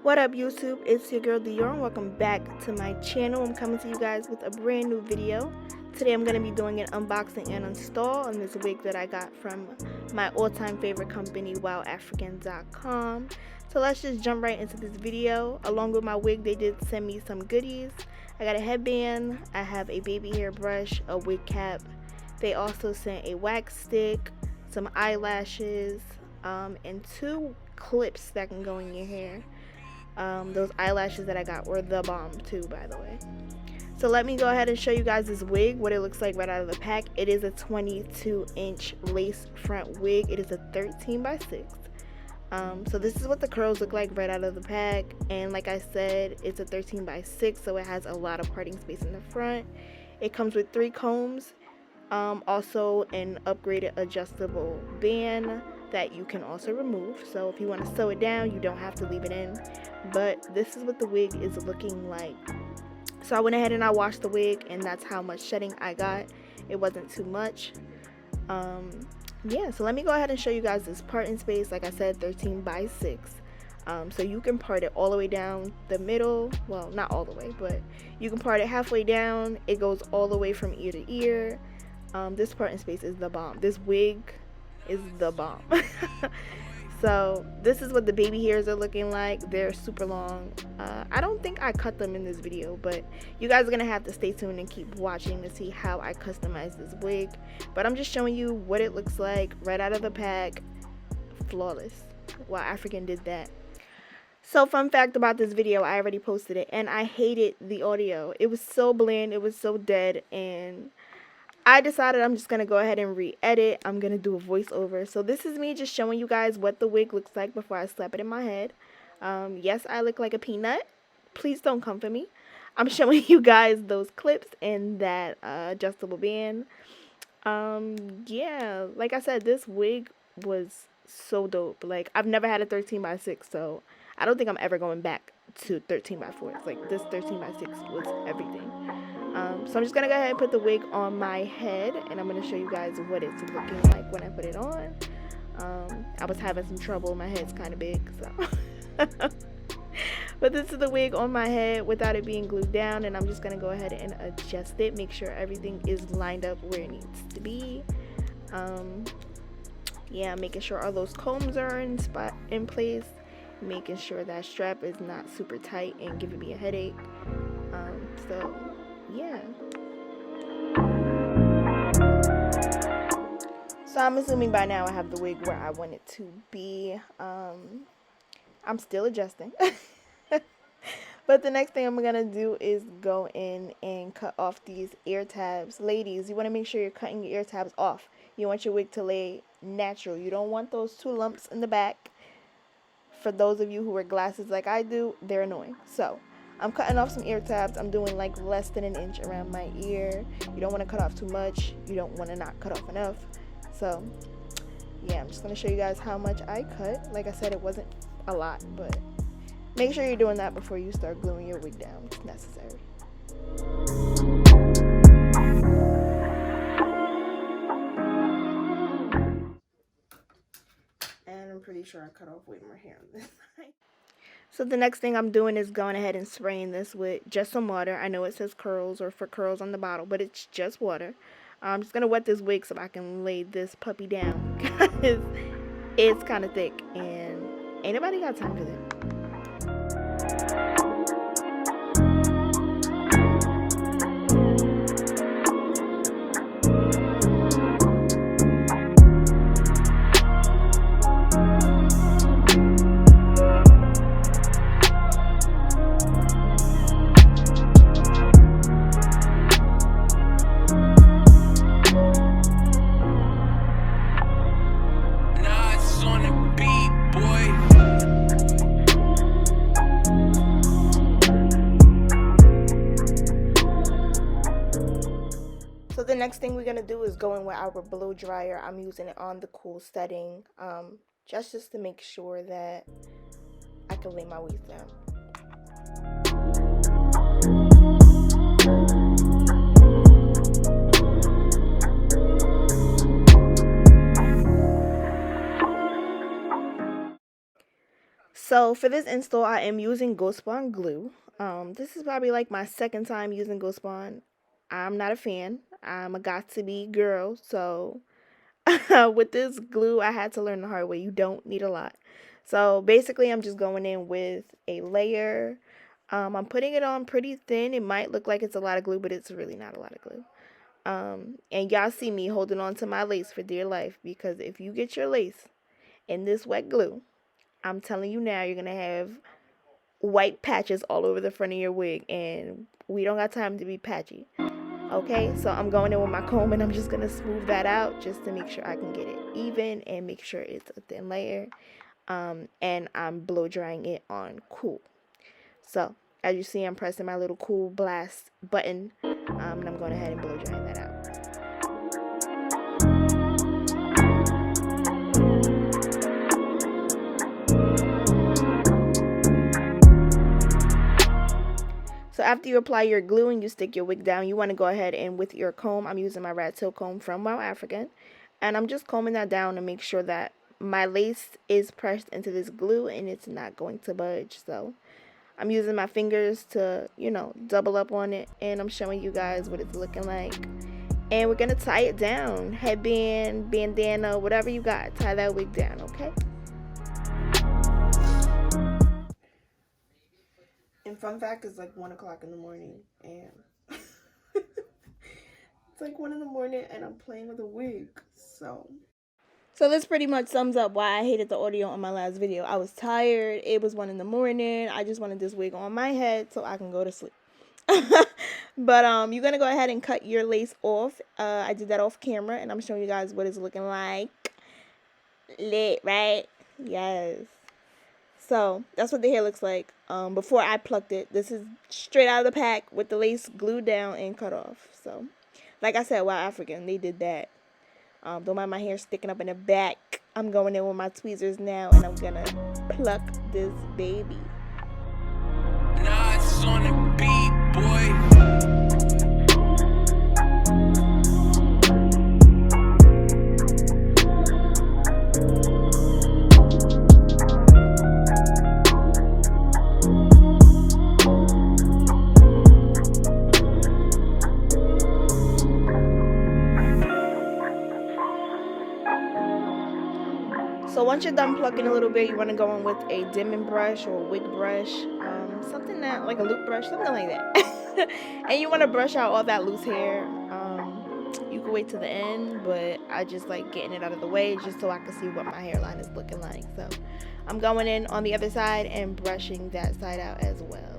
What up YouTube, it's your girl Dior and welcome back to my channel. I'm coming to you guys with a brand new video. Today I'm going to be doing an unboxing and install on this wig that I got from my all-time favorite company, WowAfrican.com. So let's just jump right into this video. Along with my wig, they did send me some goodies. I got a headband, I have a baby hair brush, a wig cap. They also sent a wax stick, some eyelashes, and 2 clips that can go in your hair. Those eyelashes that I got were the bomb too, by the way. So let me go ahead and show you guys this wig, what it looks like right out of the pack. It is a 22-inch lace front wig. It is a 13 by 6. So this is what the curls look like right out of the pack. And like I said, it's a 13 by 6, so it has a lot of parting space in the front. It comes with 3 combs, also an upgraded adjustable band that you can also remove. So if you want to sew it down, you don't have to leave it in. But this is what the wig is looking like. So I went ahead and I washed the wig, and that's how much shedding I got. It wasn't too much. Yeah, so let me go ahead and show you guys this parting space. Like I said, 13 by 6. So you can part it all the way down the middle. Well, not all the way, but you can part it halfway down. It goes all the way from ear to ear. This parting space is the bomb. This wig is the bomb. So this is what the baby hairs are looking like. They're super long. I don't think I cut them in this video, but you guys are gonna have to stay tuned and keep watching to see how I customize this wig. But I'm just showing you what it looks like right out of the pack. Flawless. WowAfrican did that. So fun fact about this video, I already posted it and I hated the audio. It was so bland, it was so dead, and I decided I'm just going to go ahead and re-edit. I'm going to do a voiceover. So this is me just showing you guys what the wig looks like before I slap it in my head. Yes, I look like a peanut. Please don't come for me. I'm showing you guys those clips and that adjustable band. Yeah, like I said, this wig was so dope. Like, I've never had a 13 by 6, so I don't think I'm ever going back to 13 by 4. Like, this 13 by 6 was everything. So I'm just going to go ahead and put the wig on my head, and I'm going to show you guys what it's looking like when I put it on. I was having some trouble. My head's kind of big, so. But this is the wig on my head without it being glued down, and I'm just going to go ahead and adjust it, make sure everything is lined up where it needs to be. Yeah, making sure all those combs are in place, making sure that strap is not super tight and giving me a headache. So yeah. So I'm assuming by now I have the wig where I want it to be. I'm still adjusting. But the next thing I'm going to do is go in and cut off these ear tabs. Ladies, you want to make sure you're cutting your ear tabs off. You want your wig to lay natural. You don't want those 2 lumps in the back. For those of you who wear glasses like I do, they're annoying. So I'm cutting off some ear tabs. I'm doing like less than an inch around my ear. You don't want to cut off too much. You don't want to not cut off enough. So yeah, I'm just going to show you guys how much I cut. Like I said, it wasn't a lot, but make sure you're doing that before you start gluing your wig down. It's necessary. And I'm pretty sure I cut off way more hair on this side. So the next thing I'm doing is going ahead and spraying this with just some water. I know it says curls or for curls on the bottle, but it's just water. I'm just going to wet this wig so I can lay this puppy down because it's kind of thick and ain't nobody got time for that. So the next thing we're going to do is go in with our blow dryer. I'm using it on the cool setting, just to make sure that I can lay my wigs down. So for this install, I am using Ghost Spawn glue. This is probably like my second time using Ghost Spawn. I'm not a fan. I'm a got to be girl, so with this glue, I had to learn the hard way. You don't need a lot. So basically, I'm just going in with a layer. I'm putting it on pretty thin. It might look like it's a lot of glue, but it's really not a lot of glue. And y'all see me holding on to my lace for dear life, because if you get your lace in this wet glue, I'm telling you now, you're going to have white patches all over the front of your wig, and we don't got time to be patchy. Okay, so I'm going in with my comb and I'm just going to smooth that out just to make sure I can get it even and make sure it's a thin layer. And I'm blow drying it on cool. So as you see, I'm pressing my little cool blast button, and I'm going ahead and blow drying that out. So after you apply your glue and you stick your wig down, you want to go ahead and with your comb, I'm using my rat tail comb from WowAfrican, and I'm just combing that down to make sure that my lace is pressed into this glue and it's not going to budge. So I'm using my fingers to, double up on it, and I'm showing you guys what it's looking like. And we're going to tie it down. Headband, bandana, whatever you got, tie that wig down, okay? And fun fact, it's like 1 o'clock in the morning, and it's like 1 in the morning, and I'm playing with a wig, So this pretty much sums up why I hated the audio on my last video. I was tired. It was 1 in the morning. I just wanted this wig on my head so I can go to sleep. But you're gonna go ahead and cut your lace off. I did that off camera, and I'm showing you guys what it's looking like. Lit, right? Yes. So that's what the hair looks like before I plucked it. This is straight out of the pack with the lace glued down and cut off. So like I said, WowAfrican, they did that. Don't mind my hair sticking up in the back. I'm going in with my tweezers now, and I'm gonna pluck this baby. Nah, it's on the beat, boy. So once you're done plucking a little bit, you want to go in with a dimming brush or a wig brush, something that, like a loop brush, something like that. And you want to brush out all that loose hair. You can wait to the end, but I just like getting it out of the way just so I can see what my hairline is looking like. So I'm going in on the other side and brushing that side out as well.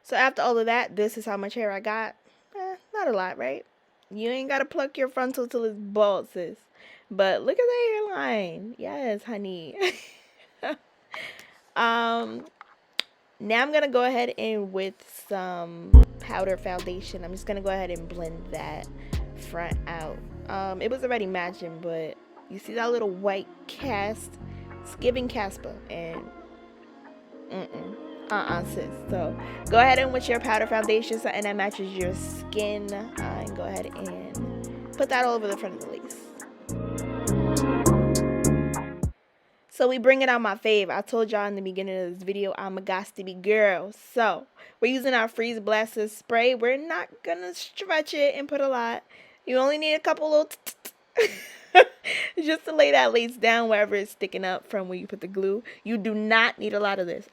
So after all of that, this is how much hair I got. Not a lot, right? You ain't got to pluck your frontal till it's bald, sis. But look at the hairline. Yes, honey. Now I'm going to go ahead and with some powder foundation, I'm just going to go ahead and blend that front out. It was already matching, but you see that little white cast? It's giving Casper, and sis. So go ahead and with your powder foundation, something that matches your skin, and go ahead and put that all over the front of the lace. So we bring it on my fave. I told y'all in the beginning of this video, I'm a gossipy girl. So we're using our Freeze Blaster spray. We're not gonna stretch it and put a lot. You only need a couple little just to lay that lace down wherever it's sticking up from where you put the glue. You do not need a lot of this.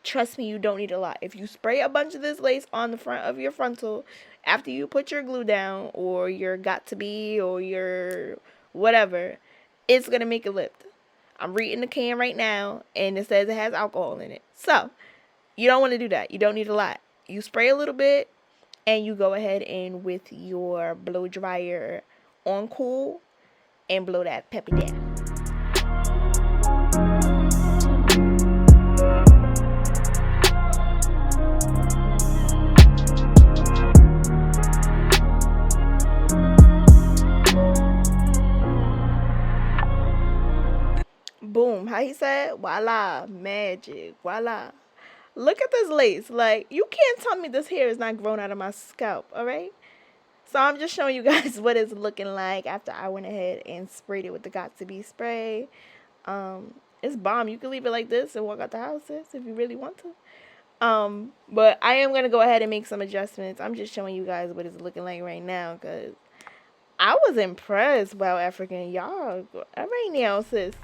Trust me, you don't need a lot. If you spray a bunch of this lace on the front of your frontal after you put your glue down or your got to be or your whatever, it's going to make it lift. I'm reading the can right now, and it says it has alcohol in it. So you don't want to do that. You don't need a lot. You spray a little bit, and you go ahead and with your blow dryer on cool and blow that peppy down. Boom. How he said? Voila. Magic. Voila. Look at this lace. Like, you can't tell me this hair is not grown out of my scalp, alright? So I'm just showing you guys what it's looking like after I went ahead and sprayed it with the Got To Be spray. It's bomb. You can leave it like this and walk out the house, sis, if you really want to. But I am going to go ahead and make some adjustments. I'm just showing you guys what it's looking like right now, because I was impressed. WowAfrican, y'all, all right now, sis.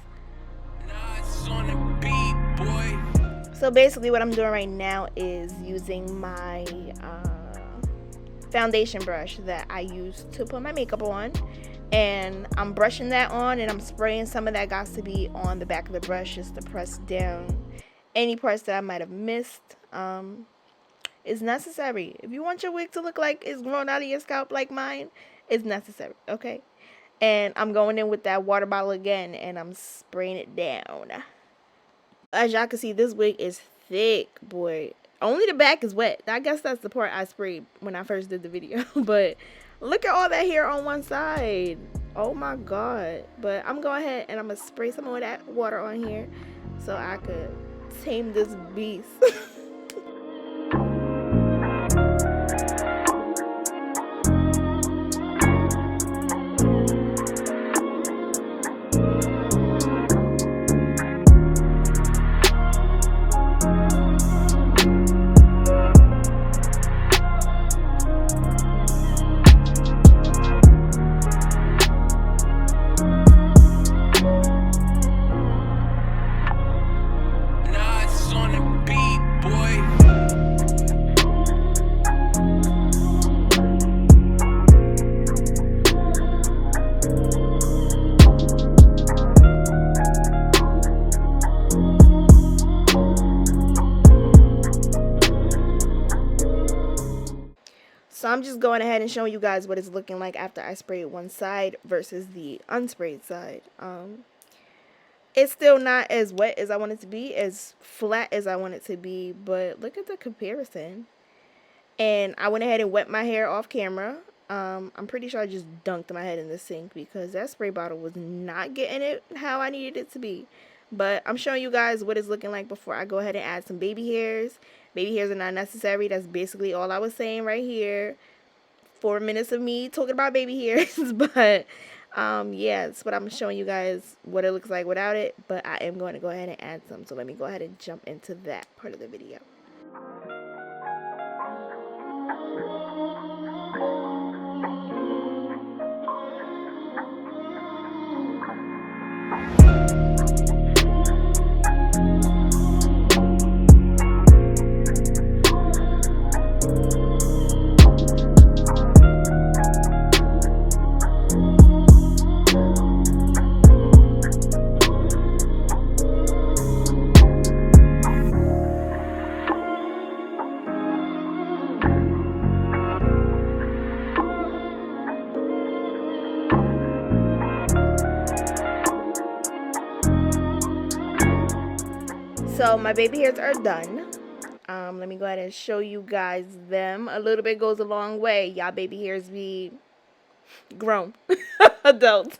So basically what I'm doing right now is using my foundation brush that I use to put my makeup on, and I'm brushing that on, and I'm spraying some of that Got To Be on the back of the brush just to press down any parts that I might have missed. It's necessary. If you want your wig to look like it's grown out of your scalp like mine, it's necessary, okay? And I'm going in with that water bottle again, and I'm spraying it down. As y'all can see, this wig is thick, boy. Only the back is wet. I guess that's the part I sprayed when I first did the video. But look at all that hair on one side. Oh my god. But I'm going ahead and I'm going to spray some of that water on here so I could tame this beast. So I'm just going ahead and showing you guys what it's looking like after I sprayed one side versus the unsprayed side. It's still not as wet as I want it to be, as flat as I want it to be, but look at the comparison. And I went ahead and wet my hair off camera. I'm pretty sure I just dunked my head in the sink because that spray bottle was not getting it how I needed it to be. But I'm showing you guys what it's looking like before I go ahead and add some baby hairs. Baby hairs are not necessary. That's basically all I was saying right here. 4 minutes of me talking about baby hairs. But yeah, that's what I'm showing you guys what it looks like without it. But I am going to go ahead and add some. So let me go ahead and jump into that part of the video. So my baby hairs are done. Let me go ahead and show you guys them. A little bit goes a long way. Y'all baby hairs be grown adults.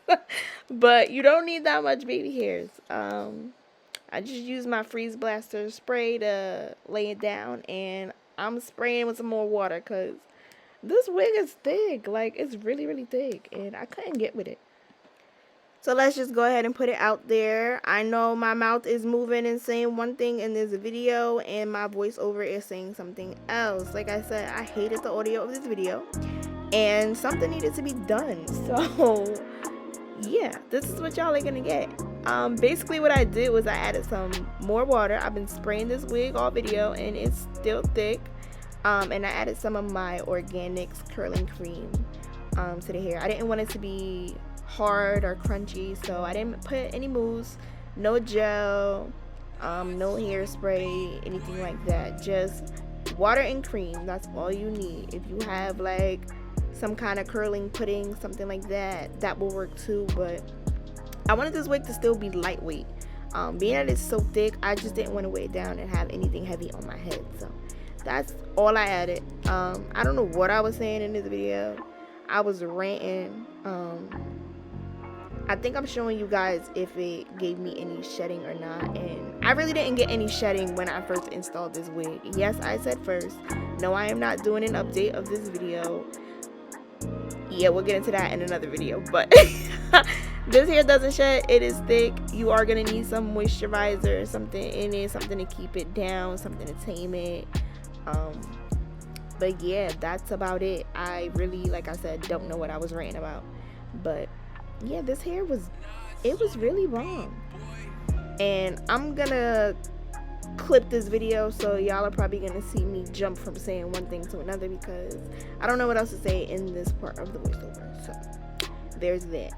But you don't need that much baby hairs. I just use my freeze blaster spray to lay it down, and I'm spraying with some more water because this wig is thick. Like, it's really, really thick, and I couldn't get with it. So let's just go ahead and put it out there. I know my mouth is moving and saying one thing in this video, and my voiceover is saying something else. Like I said, I hated the audio of this video, and something needed to be done. So yeah, this is what y'all are gonna get. Basically what I did was I added some more water. I've been spraying this wig all video, and it's still thick. And I added some of my Organics curling cream to the hair. I didn't want it to be hard or crunchy, so I didn't put any mousse, no gel, no hairspray, anything like that. Just water and cream. That's all you need. If you have like some kind of curling pudding, something like that, that will work too. But I wanted this wig to still be lightweight. Being that it's so thick, I just didn't want to weigh it down and have anything heavy on my head. So that's all I added. I don't know what I was saying in this video. I was ranting. I think I'm showing you guys if it gave me any shedding or not, and I really didn't get any shedding when I first installed this wig. Yes, I said first. No, I am not doing an update of this video. yeah, we'll get into that in another video. But this hair doesn't shed. It is thick. You are gonna need some moisturizer, something in it, something to keep it down, something to tame it. But yeah, that's about it. I really, like I said, don't know what I was ranting about. But yeah, this hair was really bomb. And I'm gonna clip this video, so y'all are probably gonna see me jump from saying one thing to another because I don't know what else to say in this part of the voiceover. So there's that.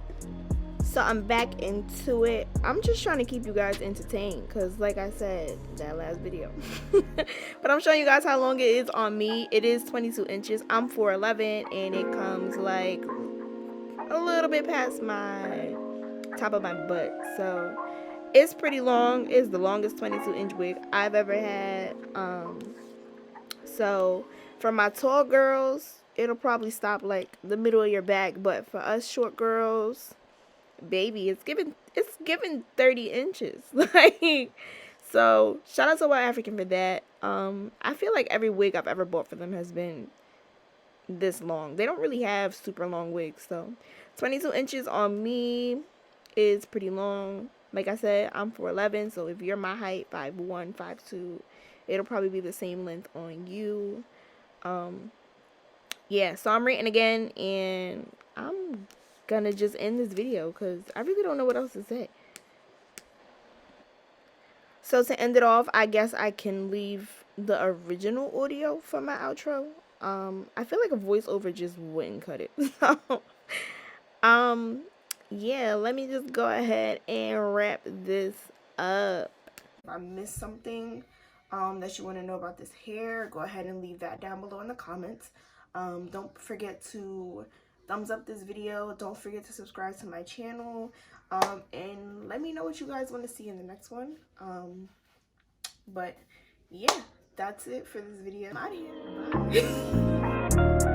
So I'm back into it. I'm just trying to keep you guys entertained because, like I said, that last video. But I'm showing you guys how long it is on me. It is 22 inches. I'm 4'11", and it comes like a little bit past my top of my butt. So it's pretty long. It's the longest 22-inch wig I've ever had. So for my tall girls, it'll probably stop like the middle of your back. But for us short girls, baby, it's given 30 inches. Like, so shout out to WowAfrican for that. I feel like every wig I've ever bought for them has been this long. They don't really have super long wigs, so 22 inches on me is pretty long. Like I said, I'm 4'11", so if you're my height, 5'1", 5'2", it'll probably be the same length on you. Yeah, so I'm rating again, and I'm gonna just end this video because I really don't know what else to say. So to end it off, I guess I can leave the original audio for my outro. I feel like a voiceover just wouldn't cut it. So yeah, let me just go ahead and wrap this up. If I missed something that you want to know about this hair, go ahead and leave that down below in the comments. Don't forget to thumbs up this video. Don't forget to subscribe to my channel. And let me know what you guys want to see in the next one. But yeah, that's it for this video. I'm out of here. Bye.